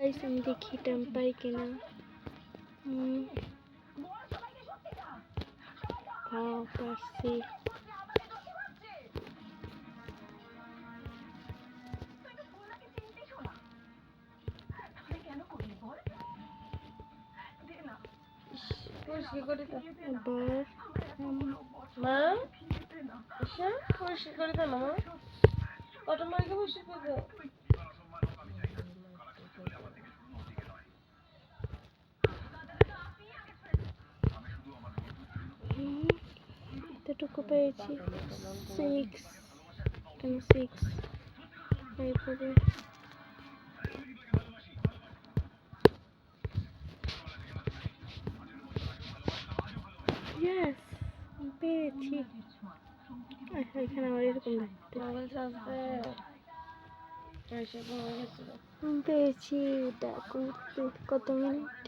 Guys আমি দেখি time পাই কিনা। পারছি। পরিষ্কার করে দাও মা, মা। ঈশা পরিষ্কার করে দাও না মা, অটোমেটিক পরিষ্কার করে দাও। এতটুকু পেয়েছি 6 কেন 6 এরপরে ইয়েস পেয়েছি। এখানে আমার এরকম দেখতে মোবাইল চার্জ দে। এসে ঘুমিয়ে গেছিল। পেয়েছি। এটা করতে কত মিনিট?